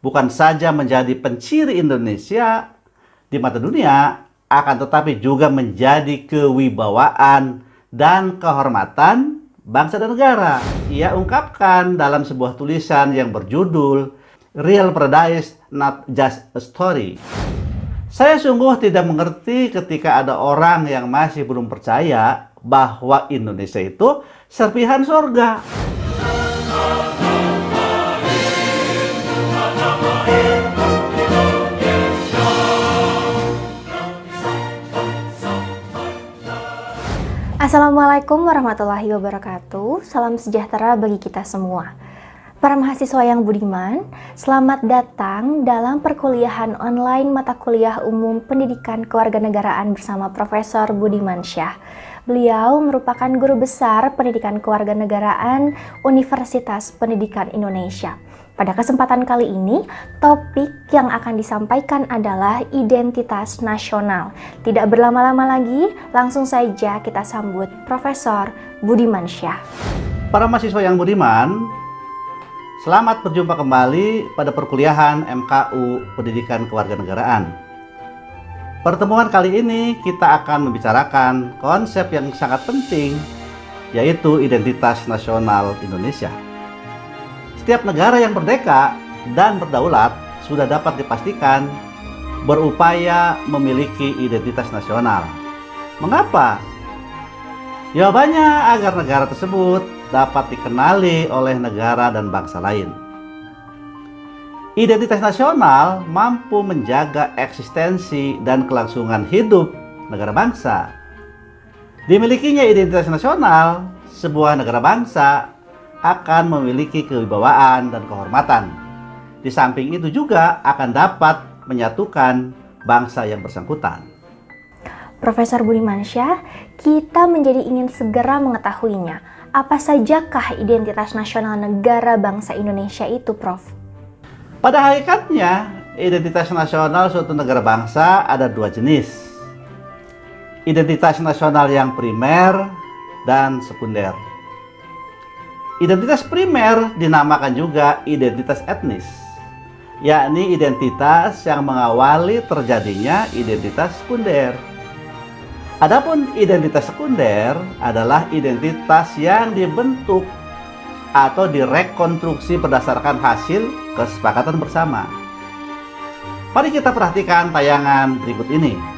bukan saja menjadi penciri Indonesia di mata dunia, akan tetapi juga menjadi kewibawaan dan kehormatan bangsa dan negara. Ia ungkapkan dalam sebuah tulisan yang berjudul Real Paradise Not Just a Story. Saya sungguh tidak mengerti ketika ada orang yang masih belum percaya bahwa Indonesia itu serpihan sorga. Assalamualaikum warahmatullahi wabarakatuh. Salam sejahtera bagi kita semua. Para mahasiswa yang budiman, selamat datang dalam perkuliahan online mata kuliah umum Pendidikan Kewarganegaraan bersama Profesor Budiman Syah. Beliau merupakan guru besar Pendidikan Kewarganegaraan Universitas Pendidikan Indonesia. Pada kesempatan kali ini, topik yang akan disampaikan adalah identitas nasional. Tidak berlama-lama lagi, langsung saja kita sambut Profesor Budiman Syah. Para mahasiswa yang budiman, selamat berjumpa kembali pada perkuliahan MKU Pendidikan Kewarganegaraan. Pertemuan kali ini kita akan membicarakan konsep yang sangat penting, yaitu identitas nasional Indonesia. Setiap negara yang merdeka dan berdaulat sudah dapat dipastikan berupaya memiliki identitas nasional. Mengapa? Jawabannya agar negara tersebut dapat dikenali oleh negara dan bangsa lain. Identitas nasional mampu menjaga eksistensi dan kelangsungan hidup negara bangsa. Dimilikinya identitas nasional, sebuah negara bangsa akan memiliki kewibawaan dan kehormatan. Di samping itu juga akan dapat menyatukan bangsa yang bersangkutan. Profesor Budiman Syah, kita menjadi ingin segera mengetahuinya. Apa sajakah identitas nasional negara bangsa Indonesia itu, Prof? Pada hakikatnya, identitas nasional suatu negara bangsa ada dua jenis. Identitas nasional yang primer dan sekunder. Identitas primer dinamakan juga identitas etnis, yakni identitas yang mengawali terjadinya identitas sekunder. Adapun identitas sekunder adalah identitas yang dibentuk atau direkonstruksi berdasarkan hasil kesepakatan bersama. Mari kita perhatikan tayangan berikut ini.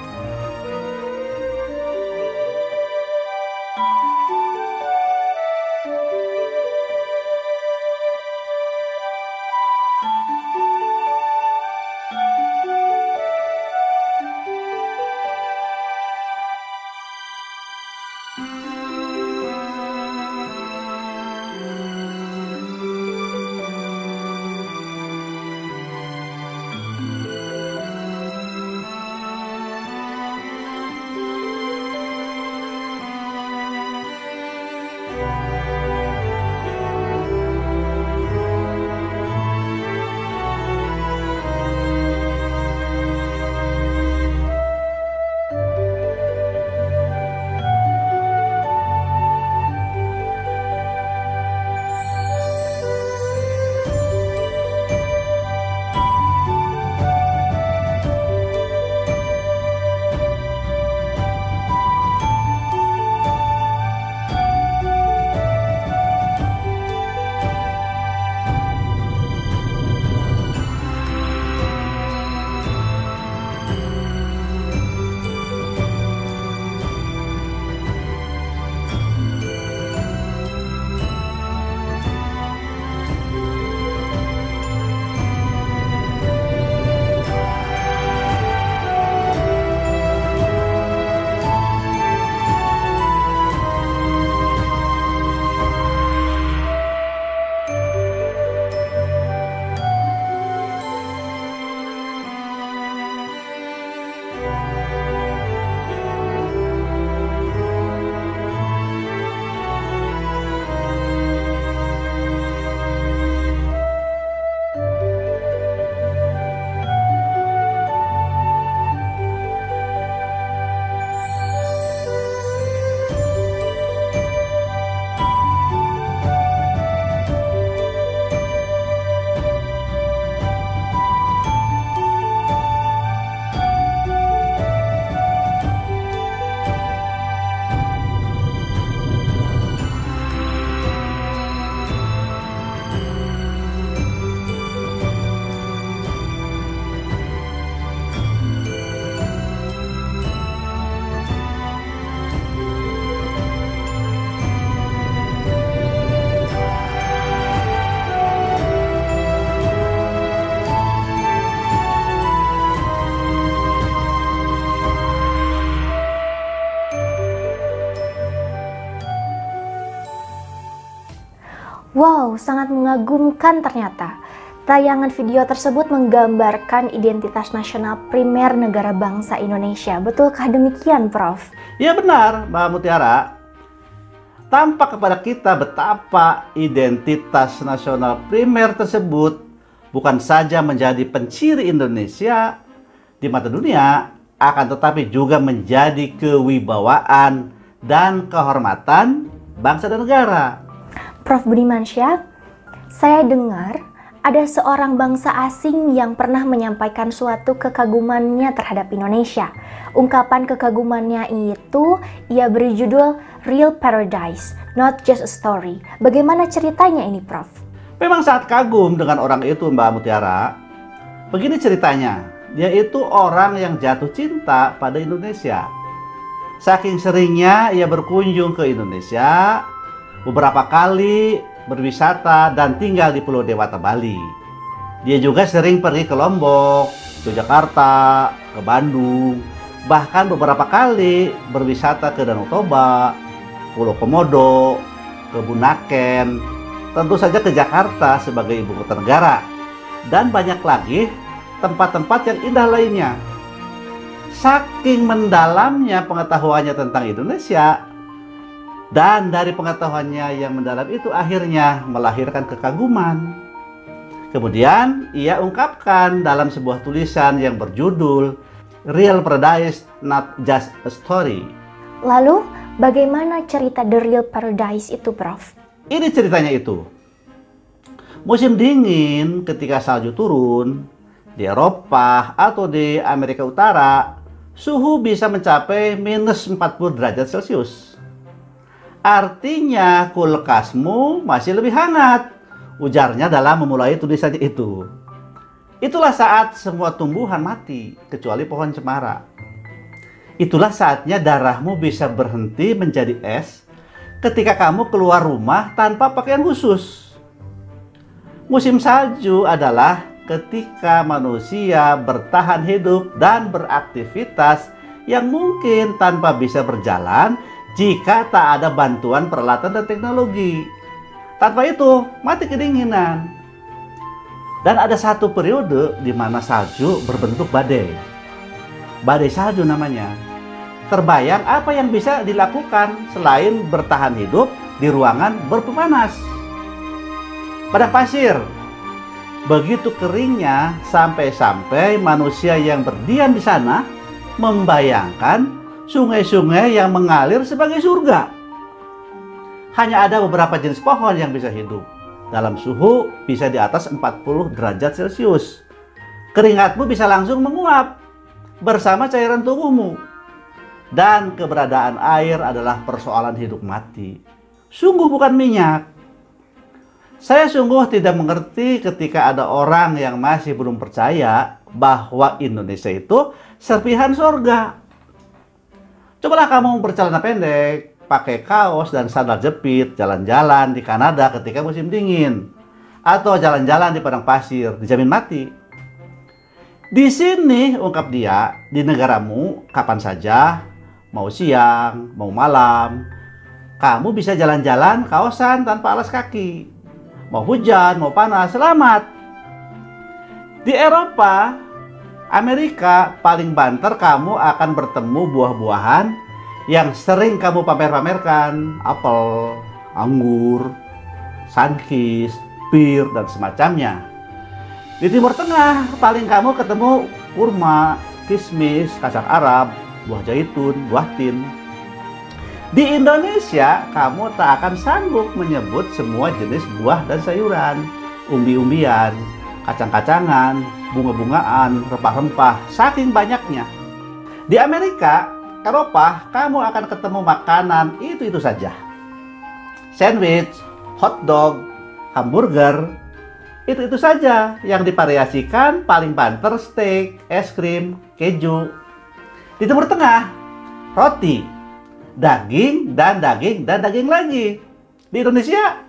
Wow, sangat mengagumkan ternyata. Tayangan video tersebut menggambarkan identitas nasional primer negara bangsa Indonesia. Betulkah demikian, Prof? Ya benar, Mbak Mutiara. Tampak kepada kita betapa identitas nasional primer tersebut bukan saja menjadi penciri Indonesia di mata dunia, akan tetapi juga menjadi kewibawaan dan kehormatan bangsa dan negara. Prof. Budimansyah, saya dengar ada seorang bangsa asing yang pernah menyampaikan suatu kekagumannya terhadap Indonesia. Ungkapan kekagumannya itu ia beri judul Real Paradise, Not Just a Story. Bagaimana ceritanya ini, Prof? Memang sangat kagum dengan orang itu, Mbak Mutiara. Begini ceritanya, dia itu orang yang jatuh cinta pada Indonesia. Saking seringnya ia berkunjung ke Indonesia, beberapa kali berwisata dan tinggal di Pulau Dewata, Bali. Dia juga sering pergi ke Lombok, ke Jakarta, ke Bandung, bahkan beberapa kali berwisata ke Danau Toba, Pulau Komodo, ke Bunaken, tentu saja ke Jakarta sebagai ibu kota negara, dan banyak lagi tempat-tempat yang indah lainnya. Saking mendalamnya pengetahuannya tentang Indonesia, dan dari pengetahuannya yang mendalam itu akhirnya melahirkan kekaguman. Kemudian ia ungkapkan dalam sebuah tulisan yang berjudul Real Paradise, Not Just a Story. Lalu, bagaimana cerita The Real Paradise itu, Prof? Ini ceritanya itu. Musim dingin ketika salju turun di Eropa atau di Amerika Utara, suhu bisa mencapai minus 40 derajat Celcius. Artinya kulkasmu masih lebih hangat, ujarnya dalam memulai tulisannya itu. Itulah saat semua tumbuhan mati, kecuali pohon cemara. Itulah saatnya darahmu bisa berhenti menjadi es ketika kamu keluar rumah tanpa pakaian khusus. Musim salju adalah ketika manusia bertahan hidup dan beraktivitas yang mungkin tanpa bisa berjalan jika tak ada bantuan peralatan dan teknologi. Tanpa itu, mati kedinginan. Dan ada satu periode di mana salju berbentuk badai. Badai salju namanya. Terbayang apa yang bisa dilakukan selain bertahan hidup di ruangan berpemanas. Padang pasir. Begitu keringnya sampai-sampai manusia yang berdiam di sana membayangkan sungai-sungai yang mengalir sebagai surga. Hanya ada beberapa jenis pohon yang bisa hidup dalam suhu bisa di atas 40 derajat Celcius. Keringatmu bisa langsung menguap bersama cairan tubuhmu. Dan keberadaan air adalah persoalan hidup mati. Sungguh bukan minyak. Saya sungguh tidak mengerti ketika ada orang yang masih belum percaya bahwa Indonesia itu serpihan surga. Cobalah kamu bercelana pendek, pakai kaos dan sandal jepit, jalan-jalan di Kanada ketika musim dingin, atau jalan-jalan di padang pasir, dijamin mati. Di sini, ungkap dia, di negaramu kapan saja, mau siang, mau malam, kamu bisa jalan-jalan kaosan tanpa alas kaki. Mau hujan, mau panas, selamat. Di Eropa, Amerika, paling banter kamu akan bertemu buah-buahan yang sering kamu pamer-pamerkan, apel, anggur, sunkist, pir, dan semacamnya. Di Timur Tengah, paling kamu ketemu kurma, kismis, kacang Arab, buah zaitun, buah tin. Di Indonesia, kamu tak akan sanggup menyebut semua jenis buah dan sayuran, umbi-umbian, kacang-kacangan, bunga-bungaan, rempah-rempah, saking banyaknya. Di Amerika, Eropa, kamu akan ketemu makanan itu saja. Sandwich, hotdog, hamburger, itu saja yang divariasikan, paling banter steak, es krim, keju. Di Timur Tengah, roti, daging, dan daging lagi. Di Indonesia,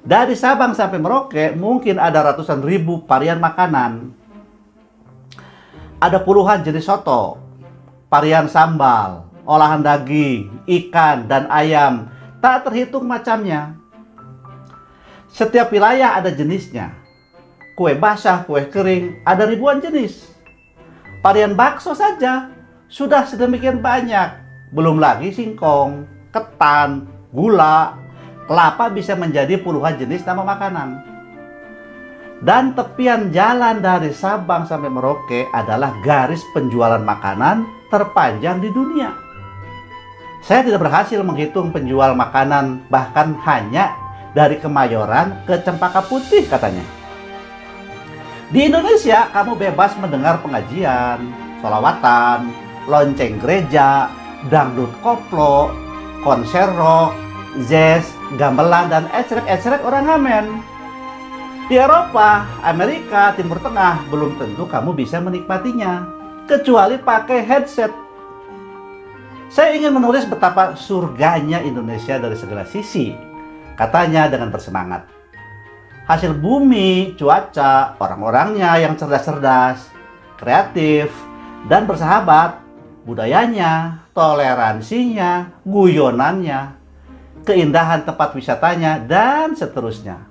dari Sabang sampai Merauke mungkin ada ratusan ribu varian makanan. Ada puluhan jenis soto, varian sambal, olahan daging, ikan, dan ayam, tak terhitung macamnya. Setiap wilayah ada jenisnya. Kue basah, kue kering, ada ribuan jenis. Varian bakso saja sudah sedemikian banyak. Belum lagi singkong, ketan, gula, kelapa bisa menjadi puluhan jenis nama makanan. Dan tepian jalan dari Sabang sampai Merauke adalah garis penjualan makanan terpanjang di dunia. Saya tidak berhasil menghitung penjual makanan bahkan hanya dari Kemayoran ke Cempaka Putih katanya. Di Indonesia kamu bebas mendengar pengajian, sholawatan, lonceng gereja, dangdut koplo, konser rock, jazz, gamelan, dan ecrek-ecrek orang ngamen. Di Eropa, Amerika, Timur Tengah belum tentu kamu bisa menikmatinya, kecuali pakai headset. Saya ingin menulis betapa surganya Indonesia dari segala sisi, katanya dengan bersemangat. Hasil bumi, cuaca, orang-orangnya yang cerdas-cerdas, kreatif, dan bersahabat, budayanya, toleransinya, guyonannya, keindahan tempat wisatanya, dan seterusnya.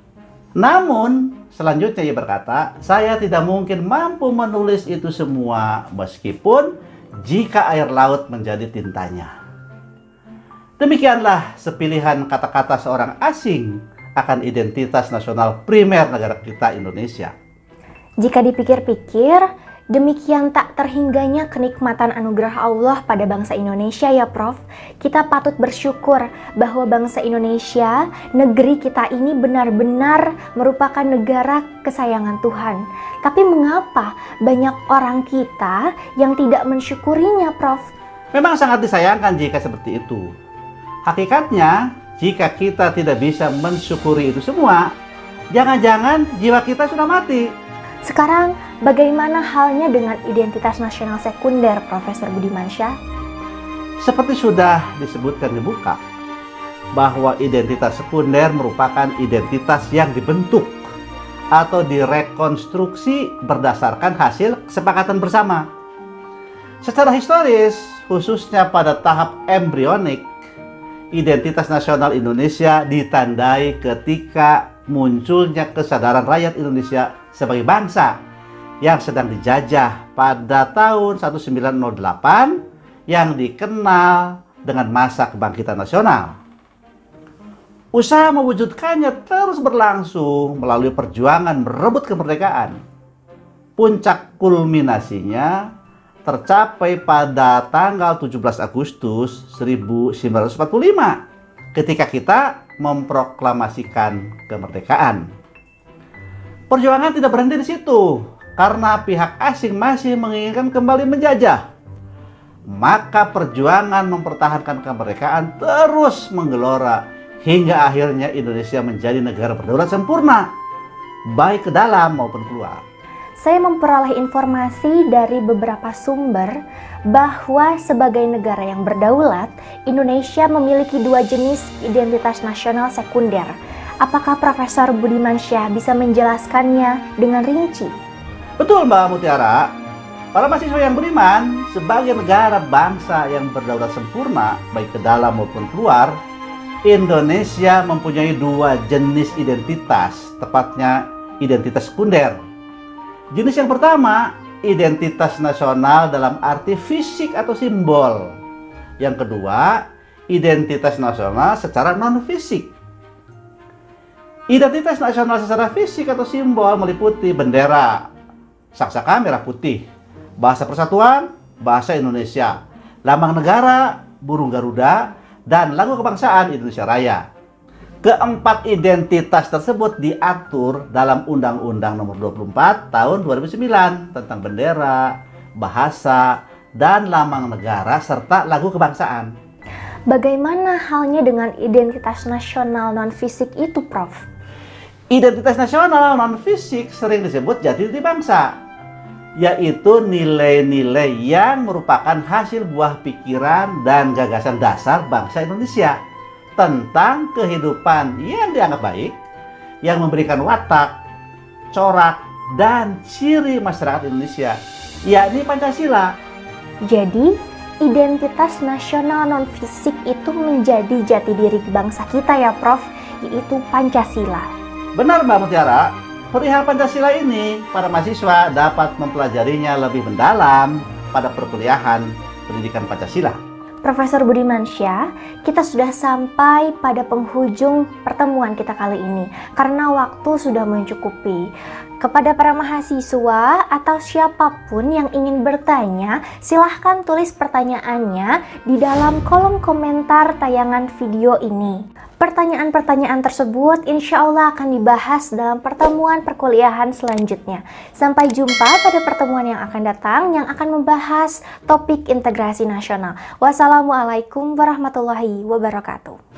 Namun, selanjutnya ia berkata, saya tidak mungkin mampu menulis itu semua meskipun jika air laut menjadi tintanya. Demikianlah sepilihan kata-kata seorang asing akan identitas nasional primer negara kita, Indonesia. Jika dipikir-pikir, demikian tak terhingganya kenikmatan anugerah Allah pada bangsa Indonesia ya Prof. Kita patut bersyukur bahwa bangsa Indonesia, negeri kita ini benar-benar merupakan negara kesayangan Tuhan. Tapi mengapa banyak orang kita yang tidak mensyukurinya, Prof? Memang sangat disayangkan jika seperti itu. Hakikatnya, jika kita tidak bisa mensyukuri itu semua, jangan-jangan jiwa kita sudah mati. Sekarang, bagaimana halnya dengan identitas nasional sekunder, Profesor Budimansyah? Seperti sudah disebutkan di buka, bahwa identitas sekunder merupakan identitas yang dibentuk atau direkonstruksi berdasarkan hasil kesepakatan bersama. Secara historis, khususnya pada tahap embrionik, identitas nasional Indonesia ditandai ketika munculnya kesadaran rakyat Indonesia sebagai bangsa yang sedang dijajah pada tahun 1908 yang dikenal dengan masa kebangkitan nasional. Usaha mewujudkannya terus berlangsung melalui perjuangan merebut kemerdekaan. Puncak kulminasinya tercapai pada tanggal 17 Agustus 1945 ketika kita memproklamasikan kemerdekaan. Perjuangan tidak berhenti di situ karena pihak asing masih menginginkan kembali menjajah. Maka perjuangan mempertahankan kemerdekaan terus menggelora hingga akhirnya Indonesia menjadi negara berdaulat sempurna, baik ke dalam maupun keluar. Saya memperoleh informasi dari beberapa sumber bahwa sebagai negara yang berdaulat, Indonesia memiliki dua jenis identitas nasional sekunder. Apakah Profesor Budimansyah bisa menjelaskannya dengan rinci? Betul Mbak Mutiara. Para mahasiswa yang beriman, sebagai negara bangsa yang berdaulat sempurna, baik ke dalam maupun keluar, Indonesia mempunyai dua jenis identitas, tepatnya identitas sekunder. Jenis yang pertama, identitas nasional dalam arti fisik atau simbol. Yang kedua, identitas nasional secara non-fisik. Identitas nasional secara fisik atau simbol meliputi bendera, saksaka merah putih, bahasa persatuan, bahasa Indonesia, lambang negara, burung Garuda, dan lagu kebangsaan Indonesia Raya. Keempat identitas tersebut diatur dalam Undang-Undang Nomor 24 Tahun 2009 tentang bendera, bahasa, dan lambang negara serta lagu kebangsaan. Bagaimana halnya dengan identitas nasional non-fisik itu, Prof? Identitas nasional non-fisik sering disebut jati diri bangsa, yaitu nilai-nilai yang merupakan hasil buah pikiran dan gagasan dasar bangsa Indonesia tentang kehidupan yang dianggap baik, yang memberikan watak, corak, dan ciri masyarakat Indonesia, yakni Pancasila. Jadi, identitas nasional non-fisik itu menjadi jati diri bangsa kita ya, Prof, yaitu Pancasila. Benar Mbak Mutiara, perihal Pancasila ini para mahasiswa dapat mempelajarinya lebih mendalam pada perkuliahan pendidikan Pancasila. Profesor Budimansyah, kita sudah sampai pada penghujung pertemuan kita kali ini karena waktu sudah mencukupi. Kepada para mahasiswa atau siapapun yang ingin bertanya, silahkan tulis pertanyaannya di dalam kolom komentar tayangan video ini. Pertanyaan-pertanyaan tersebut insya Allah akan dibahas dalam pertemuan perkuliahan selanjutnya. Sampai jumpa pada pertemuan yang akan datang yang akan membahas topik integrasi nasional. Wassalamualaikum warahmatullahi wabarakatuh.